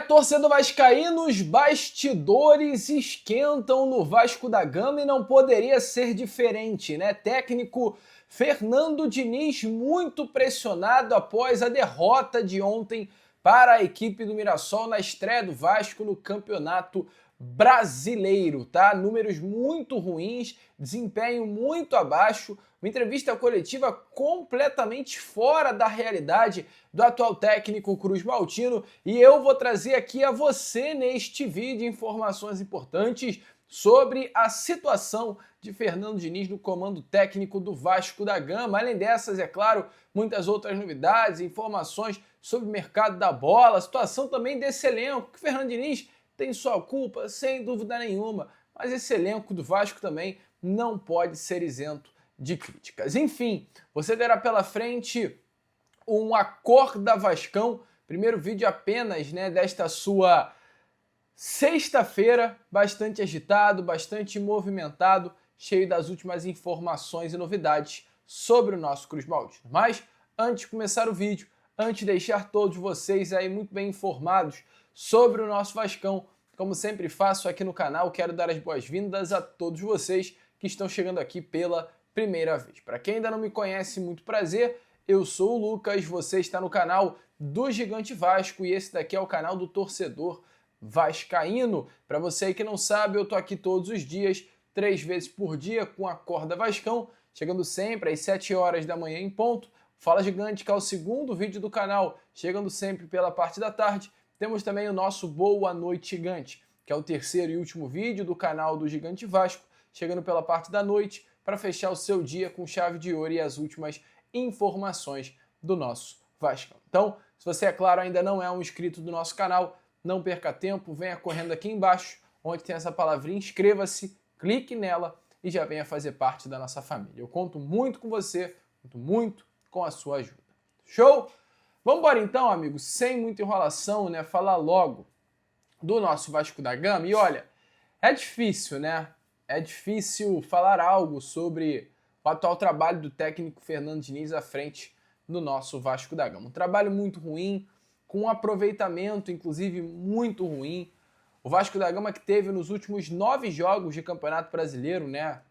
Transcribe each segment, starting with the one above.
Torcedor vascaíno, os bastidores esquentam no Vasco da Gama e não poderia ser diferente, né? Técnico Fernando Diniz muito pressionado após a derrota de ontem para a equipe do Mirassol na estreia do Vasco no Campeonato Brasileiro, tá? Números muito ruins, desempenho muito abaixo, uma entrevista coletiva completamente fora da realidade do atual técnico Cruz Maltino, e eu vou trazer aqui a você neste vídeo informações importantes sobre a situação de Fernando Diniz no comando técnico do Vasco da Gama. Além dessas, é claro, muitas outras novidades, informações sobre o mercado da bola, a situação também desse elenco, que Fernando Diniz tem sua culpa, sem dúvida nenhuma, mas esse elenco do Vasco também não pode ser isento de críticas. Enfim, você terá pela frente um Acorda Vascão, primeiro vídeo apenas, né, desta sua sexta-feira, bastante agitado, bastante movimentado, cheio das últimas informações e novidades sobre o nosso Cruz Maltino. Mas, antes de começar o vídeo, antes de deixar todos vocês aí muito bem informados sobre o nosso Vascão, como sempre faço aqui no canal, quero dar as boas-vindas a todos vocês que estão chegando aqui pela primeira vez. Para quem ainda não me conhece, muito prazer, eu sou o Lucas, você está no canal do Gigante Vasco e esse daqui é o canal do torcedor vascaíno. Para você aí que não sabe, eu tô aqui todos os dias, 3 vezes por dia, com a Acorda Vascão, chegando sempre às 7 horas da manhã em ponto. Fala Gigante, que é o segundo vídeo do canal, chegando sempre pela parte da tarde. Temos também o nosso Boa Noite Gigante, que é o terceiro e último vídeo do canal do Gigante Vasco, chegando pela parte da noite, para fechar o seu dia com chave de ouro e as últimas informações do nosso Vasco. Então, se você, é claro, ainda não é um inscrito do nosso canal, não perca tempo, venha correndo aqui embaixo, onde tem essa palavrinha, inscreva-se, clique nela e já venha fazer parte da nossa família. Eu conto muito com você, conto muito com a sua ajuda. Show? Vamos embora então, amigos, sem muita enrolação, né? Falar logo do nosso Vasco da Gama. E olha, é difícil, né? É difícil falar algo sobre o atual trabalho do técnico Fernando Diniz à frente do nosso Vasco da Gama. Um trabalho muito ruim, com um aproveitamento, inclusive, muito ruim. O Vasco da Gama que teve nos últimos 9 jogos de Campeonato Brasileiro, né?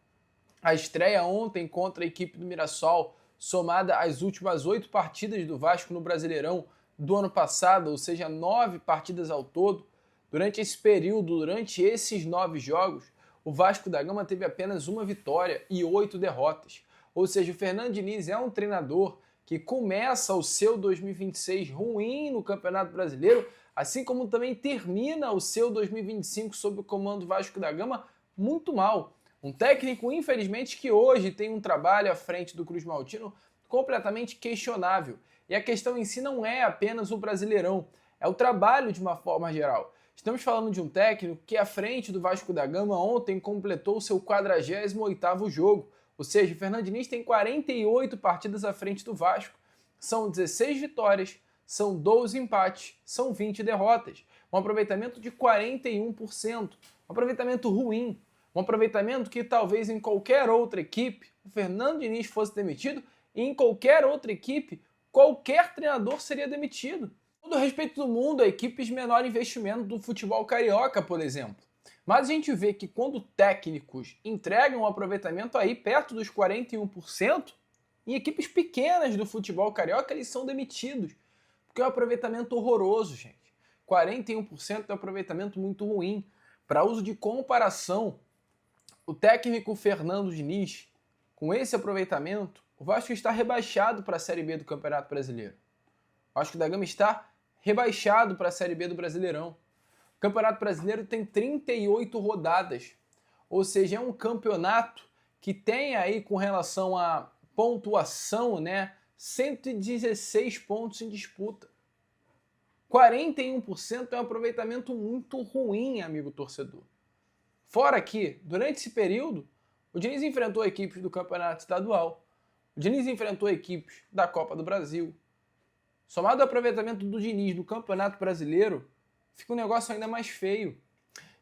A estreia ontem contra a equipe do Mirassol, somada às últimas 8 partidas do Vasco no Brasileirão do ano passado, ou seja, 9 partidas ao todo. Durante esse período, durante esses 9 jogos, o Vasco da Gama teve apenas uma vitória e 8 derrotas. Ou seja, o Fernando Diniz é um treinador que começa o seu 2026 ruim no Campeonato Brasileiro, assim como também termina o seu 2025 sob o comando do Vasco da Gama muito mal. Um técnico, infelizmente, que hoje tem um trabalho à frente do Cruz Maltino completamente questionável. E a questão em si não é apenas o Brasileirão, é o trabalho de uma forma geral. Estamos falando de um técnico que à frente do Vasco da Gama ontem completou o seu 48º jogo. Ou seja, o Fernando Diniz tem 48 partidas à frente do Vasco. São 16 vitórias, são 12 empates, são 20 derrotas. Um aproveitamento de 41%. Um aproveitamento ruim. Um aproveitamento que talvez em qualquer outra equipe o Fernando Diniz fosse demitido e em qualquer outra equipe qualquer treinador seria demitido. Com todo o respeito do mundo a equipes de menor investimento do futebol carioca, por exemplo. Mas a gente vê que quando técnicos entregam um aproveitamento aí perto dos 41%, em equipes pequenas do futebol carioca eles são demitidos. Porque é um aproveitamento horroroso, gente. 41% é um aproveitamento muito ruim. Para uso de comparação, o técnico Fernando Diniz, com esse aproveitamento, o Vasco está rebaixado para a Série B do Campeonato Brasileiro. O Vasco da Gama está rebaixado para a Série B do Brasileirão. O Campeonato Brasileiro tem 38 rodadas, ou seja, é um campeonato que tem aí com relação à pontuação, né, 116 pontos em disputa. 41% é um aproveitamento muito ruim, amigo torcedor. Fora que, durante esse período, o Diniz enfrentou equipes do Campeonato Estadual, o Diniz enfrentou equipes da Copa do Brasil. Somado ao aproveitamento do Diniz no Campeonato Brasileiro, fica um negócio ainda mais feio.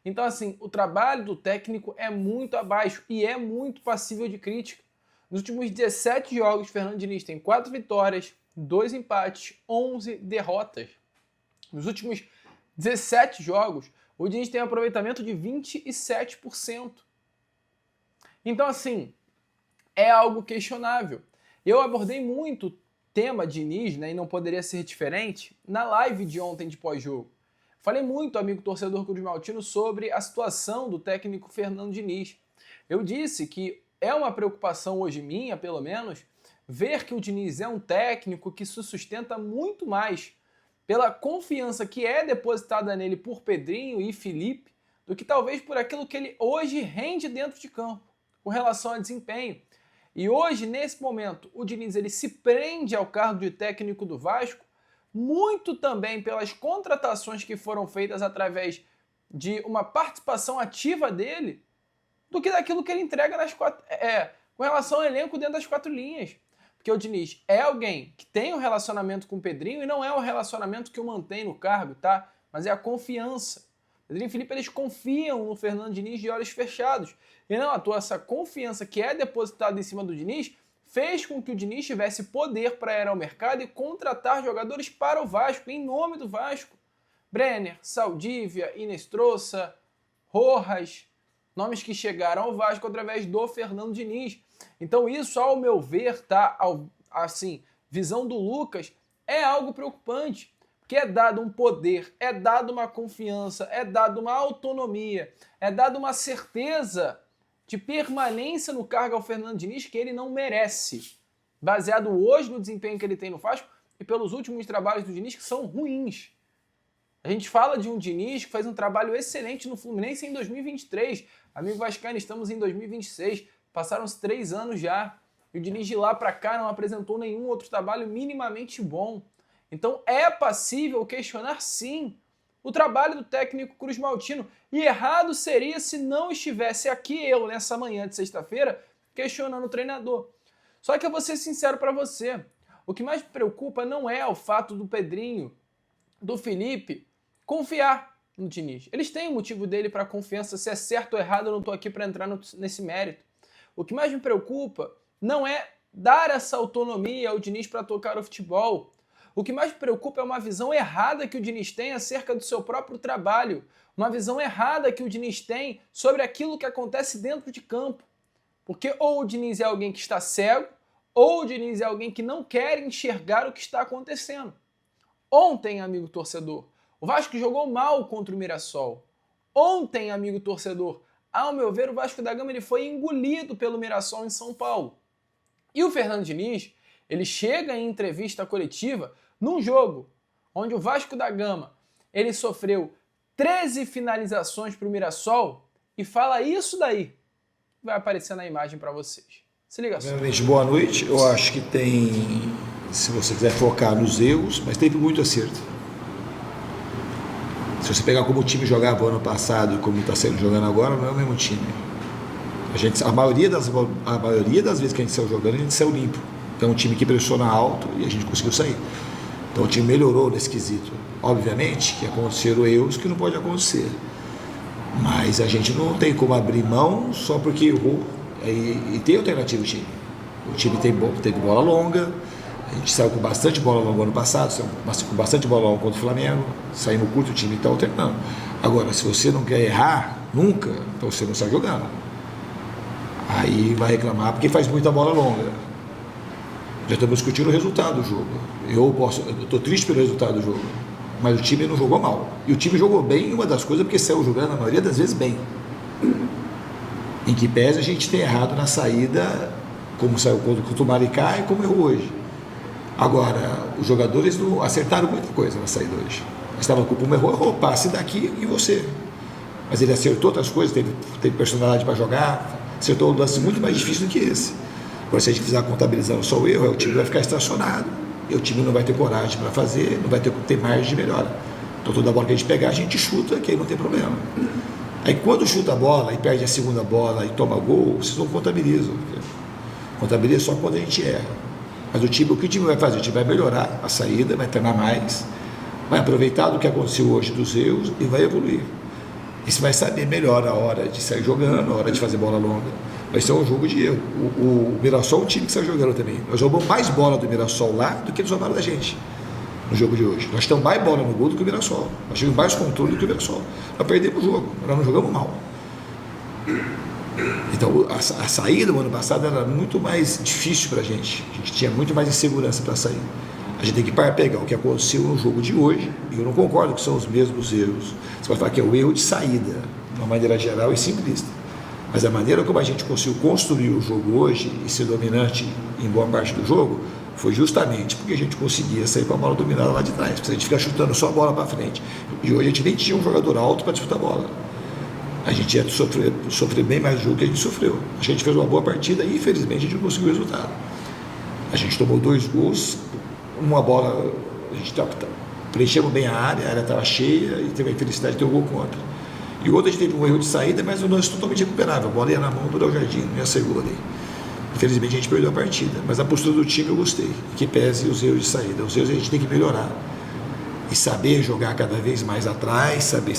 Então, assim, o trabalho do técnico é muito abaixo e é muito passível de crítica. Nos últimos 17 jogos, Fernando Diniz tem 4 vitórias, 2 empates, 11 derrotas. Nos últimos 17 jogos, o Diniz tem um aproveitamento de 27%. Então, assim, é algo questionável. Eu abordei muito o tema Diniz, né, e não poderia ser diferente, na live de ontem de pós-jogo. Falei muito, amigo torcedor cruzmaltino, sobre a situação do técnico Fernando Diniz. Eu disse que é uma preocupação hoje minha, pelo menos, ver que o Diniz é um técnico que se sustenta muito mais pela confiança que é depositada nele por Pedrinho e Felipe, do que talvez por aquilo que ele hoje rende dentro de campo, com relação a desempenho. E hoje, nesse momento, o Diniz ele se prende ao cargo de técnico do Vasco, muito também pelas contratações que foram feitas através de uma participação ativa dele, do que daquilo que ele entrega com relação ao elenco dentro das 4 linhas. Porque o Diniz é alguém que tem um relacionamento com o Pedrinho e não é o relacionamento que o mantém no cargo, tá? Mas é a confiança. Pedrinho e Felipe, eles confiam no Fernando Diniz de olhos fechados. E não à toa, essa confiança que é depositada em cima do Diniz fez com que o Diniz tivesse poder para ir ao mercado e contratar jogadores para o Vasco, em nome do Vasco. Brenner, Saldívia, Inestrosa, Rojas, nomes que chegaram ao Vasco através do Fernando Diniz. Então isso, ao meu ver, tá, assim, visão do Lucas, é algo preocupante. Porque é dado um poder, é dado uma confiança, é dado uma autonomia, é dado uma certeza de permanência no cargo ao Fernando Diniz que ele não merece, baseado hoje no desempenho que ele tem no Vasco e pelos últimos trabalhos do Diniz que são ruins. A gente fala de um Diniz que faz um trabalho excelente no Fluminense em 2023. Amigo vascaíno, estamos em 2026, passaram-se 3 anos já, e o Diniz de lá para cá não apresentou nenhum outro trabalho minimamente bom. Então é passível questionar sim o trabalho do técnico cruzmaltino, e errado seria se não estivesse aqui eu, nessa manhã de sexta-feira, questionando o treinador. Só que eu vou ser sincero para você, o que mais me preocupa não é o fato do Pedrinho, do Felipe, confiar no Diniz. Eles têm um motivo dele para confiança, se é certo ou errado eu não estou aqui para entrar nesse mérito. O que mais me preocupa não é dar essa autonomia ao Diniz para tocar o futebol. O que mais me preocupa é uma visão errada que o Diniz tem acerca do seu próprio trabalho. Uma visão errada que o Diniz tem sobre aquilo que acontece dentro de campo. Porque ou o Diniz é alguém que está cego, ou o Diniz é alguém que não quer enxergar o que está acontecendo. Ontem, amigo torcedor, o Vasco jogou mal contra o Mirassol. Ontem, amigo torcedor, ao meu ver, o Vasco da Gama ele foi engolido pelo Mirassol em São Paulo. E o Fernando Diniz, ele chega em entrevista coletiva num jogo onde o Vasco da Gama ele sofreu 13 finalizações para o Mirassol e fala isso daí. Vai aparecer na imagem para vocês. Se liga só. Primeiramente, boa noite. Eu acho que tem, se você quiser focar nos erros, mas tem muito acerto. Se você pegar como o time jogava ano passado e como está sendo jogando agora, não é o mesmo time. A maioria das vezes que a gente saiu jogando, a gente saiu limpo. Então é um time que pressiona alto e a gente conseguiu sair. Então o time melhorou nesse quesito. Obviamente que aconteceram erros que não pode acontecer. Mas a gente não tem como abrir mão só porque errou. E tem alternativa o time. O time teve bola longa. A gente saiu com bastante bola longa ano passado, saiu com bastante bola longa contra o Flamengo. Saímos curto, o time está alternando. Agora, se você não quer errar nunca, então você não está jogando. Aí vai reclamar porque faz muita bola longa. Já estamos discutindo o resultado do jogo. Eu estou triste pelo resultado do jogo, mas o time não jogou mal. E o time jogou bem, uma das coisas, porque saiu jogando a maioria das vezes bem. Em que pese a gente ter errado na saída, como saiu contra o Maricá e como errou hoje. Agora, os jogadores não acertaram muita coisa na saída hoje. Estavam com o errou, passe daqui e você. Mas ele acertou outras coisas, teve personalidade para jogar, acertou um lance muito mais difícil do que esse. Agora, se a gente fizer contabilizando só o erro, o time vai ficar estacionado, e o time não vai ter coragem para fazer, não vai ter margem de melhora. Então, toda bola que a gente pegar, a gente chuta, que aí não tem problema. Aí, quando chuta a bola e perde a segunda bola e toma gol, vocês não contabilizam. Contabiliza só quando a gente erra. Mas o que o time vai fazer? O time vai melhorar a saída, vai treinar mais, vai aproveitar do que aconteceu hoje dos erros e vai evoluir. E você vai saber melhor a hora de sair jogando, a hora de fazer bola longa. Vai ser um jogo de erro. O Mirassol é um time que está jogando também. Nós jogamos mais bola do Mirassol lá do que eles jogaram da gente. no jogo de hoje. Nós temos mais bola no gol do que o Mirassol. Nós tivemos mais controle do que o Mirassol. Nós perdemos o jogo, nós não jogamos mal. Então, a saída do ano passado era muito mais difícil para a gente tinha muito mais insegurança para sair. A gente tem que pegar o que aconteceu no jogo de hoje, e eu não concordo que são os mesmos erros. Você vai falar que é o erro de saída, de uma maneira geral e simplista. Mas a maneira como a gente conseguiu construir o jogo hoje e ser dominante em boa parte do jogo foi justamente porque a gente conseguia sair com a bola dominada lá de trás. Porque a gente ficar chutando só a bola para frente. E hoje a gente nem tinha um jogador alto para disputar a bola. A gente ia sofrer bem mais jogo que a gente sofreu. A gente fez uma boa partida e infelizmente a gente não conseguiu o resultado. A gente tomou 2 gols, uma bola, a gente preenchemos bem a área estava cheia e teve a infelicidade de ter o gol contra. E o outro a gente teve um erro de saída, mas o lance totalmente recuperável. A bola ia na mão do Léo Jardim, não ia ser gol ali. Infelizmente a gente perdeu a partida, mas a postura do time eu gostei, que pese os erros de saída. Os erros a gente tem que melhorar e saber jogar cada vez mais atrás, saber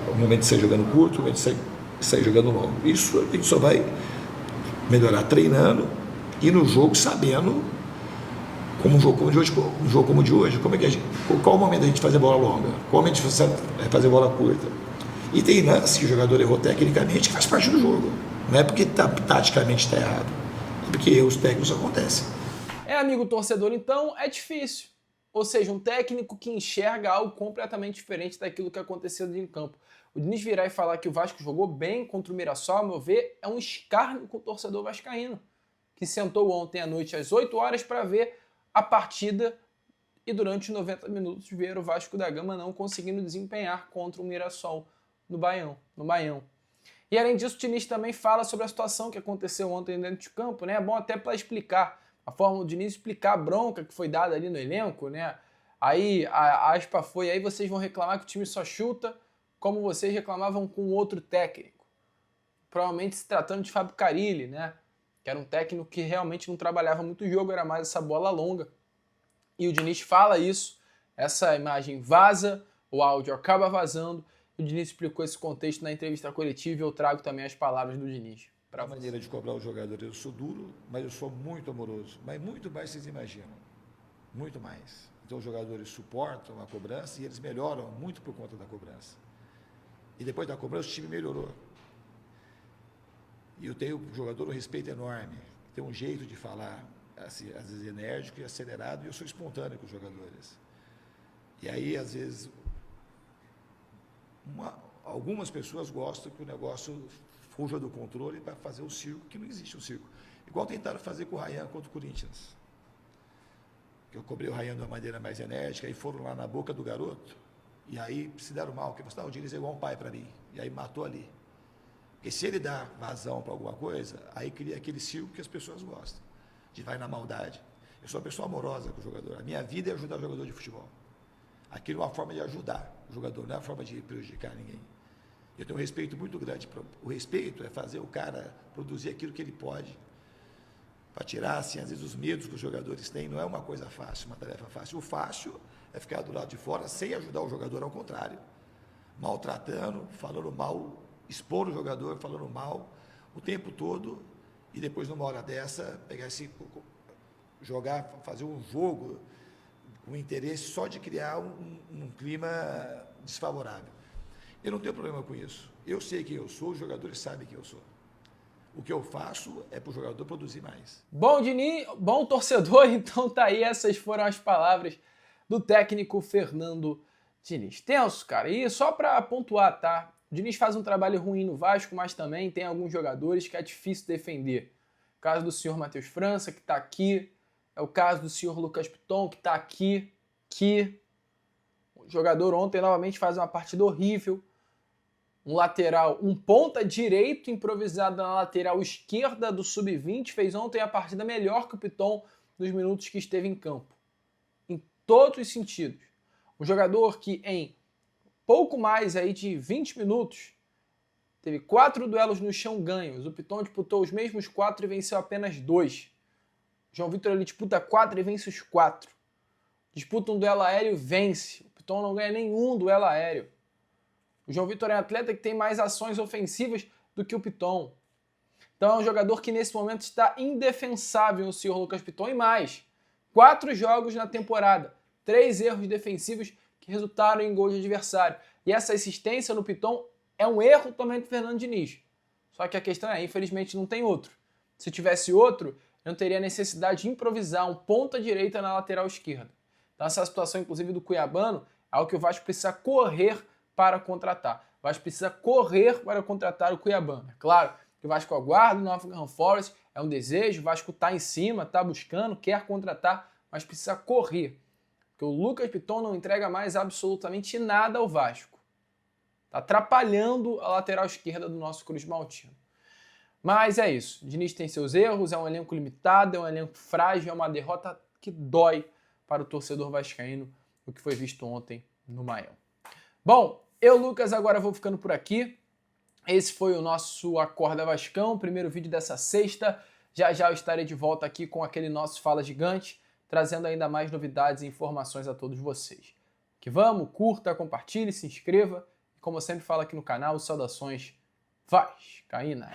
o momento de sair jogando curto, o momento de sair jogando longo. Isso a gente só vai melhorar treinando e no jogo sabendo como um jogo como o de hoje, qual o momento da gente fazer bola longa, qual o momento de fazer bola curta. E tem lance que o jogador errou tecnicamente que faz parte do jogo. Não é porque taticamente está errado, é porque erros técnicos acontecem. Amigo torcedor, então é difícil. Ou seja, um técnico que enxerga algo completamente diferente daquilo que aconteceu dentro de campo. O Diniz virar e falar que o Vasco jogou bem contra o Mirassol, ao meu ver, é um escárnio com o torcedor vascaíno, que sentou ontem à noite às 8 horas para ver a partida e durante 90 minutos ver o Vasco da Gama não conseguindo desempenhar contra o Mirassol no Baião. E além disso, o Diniz também fala sobre a situação que aconteceu ontem dentro de campo, né? É bom até para explicar, a forma do Diniz explicar a bronca que foi dada ali no elenco, né? Aí a aspa foi, aí vocês vão reclamar que o time só chuta, como vocês reclamavam com outro técnico. Provavelmente se tratando de Fábio Carille, né? Que era um técnico que realmente não trabalhava muito o jogo, era mais essa bola longa. E o Diniz fala isso, essa imagem vaza, o áudio acaba vazando. O Diniz explicou esse contexto na entrevista coletiva e eu trago também as palavras do Diniz. A maneira de cobrar o jogador, eu sou duro, mas eu sou muito amoroso. Mas muito mais vocês imaginam. Muito mais. Então os jogadores suportam a cobrança e eles melhoram muito por conta da cobrança. E depois da cobrança o time melhorou. E eu tenho o jogador um respeito enorme. Tem um jeito de falar, assim, às vezes enérgico e acelerado, e eu sou espontâneo com os jogadores. E aí, às vezes, algumas pessoas gostam que o negócio fuja do controle para fazer um circo, que não existe um circo. Igual tentaram fazer com o Ryan contra o Corinthians. Que eu cobrei o Ryan de uma maneira mais enérgica, e foram lá na boca do garoto, e aí se deram mal, porque o Diniz é igual um pai para mim, e aí matou ali. Porque se ele dá vazão para alguma coisa, aí cria aquele circo que as pessoas gostam, de vai na maldade. Eu sou uma pessoa amorosa com o jogador, a minha vida é ajudar o jogador de futebol. Aquilo é uma forma de ajudar o jogador, não é uma forma de prejudicar ninguém. Eu tenho um respeito muito grande. O respeito é fazer o cara produzir aquilo que ele pode, para tirar, assim, às vezes, os medos que os jogadores têm. Não é uma coisa fácil, uma tarefa fácil. O fácil é ficar do lado de fora sem ajudar o jogador, ao contrário. Maltratando, falando mal, expor o jogador, falando mal o tempo todo, e depois, numa hora dessa, pegar jogar, fazer um jogo com interesse só de criar um clima desfavorável. Eu não tenho problema com isso. Eu sei quem eu sou, os jogadores sabem quem eu sou. O que eu faço é para o jogador produzir mais. Bom, Diniz, bom torcedor, então tá aí, essas foram as palavras do técnico Fernando Diniz. Tenso, cara, e só para pontuar, tá? O Diniz faz um trabalho ruim no Vasco, mas também tem alguns jogadores que é difícil defender. O caso do senhor Matheus França, que tá aqui. É o caso do senhor Lucas Piton, que tá aqui. O jogador ontem novamente faz uma partida horrível. Um lateral, um ponta direito improvisado na lateral esquerda do Sub-20, fez ontem a partida melhor que o Piton nos minutos que esteve em campo. Em todos os sentidos. Um jogador que em pouco mais aí de 20 minutos teve 4 duelos no chão ganhos. O Piton disputou os mesmos 4 e venceu apenas 2. O João Vitor ele disputa 4 e vence os 4. Disputa um duelo aéreo e vence. O Piton não ganha nenhum duelo aéreo. O João Vitor é um atleta que tem mais ações ofensivas do que o Piton. Então é um jogador que nesse momento está indefensável, o senhor Lucas Piton. E mais, 4 jogos na temporada, 3 erros defensivos que resultaram em gols de adversário. E essa insistência no Piton é um erro também do Fernando Diniz. Só que a questão é, infelizmente, não tem outro. Se tivesse outro, não teria necessidade de improvisar um ponta-direita na lateral esquerda. Então essa situação, inclusive, do Cuiabano, é algo que o Vasco precisa correr para contratar. O Vasco precisa correr para contratar o Cuiabano. É claro que o Vasco aguarda o Nottingham Forest, é um desejo, o Vasco está em cima, está buscando, quer contratar, mas precisa correr. Porque o Lucas Piton não entrega mais absolutamente nada ao Vasco. Está atrapalhando a lateral esquerda do nosso Cruz Maltino. Mas é isso. O Diniz tem seus erros, é um elenco limitado, é um elenco frágil, é uma derrota que dói para o torcedor vascaíno, o que foi visto ontem no Maião. Bom, eu, Lucas, agora vou ficando por aqui. Esse foi o nosso Acorda Vascão, primeiro vídeo dessa sexta. Já já eu estarei de volta aqui com aquele nosso Fala Gigante, trazendo ainda mais novidades e informações a todos vocês. Que vamos, curta, compartilhe, se inscreva. E como eu sempre falo aqui no canal, saudações vascaínas.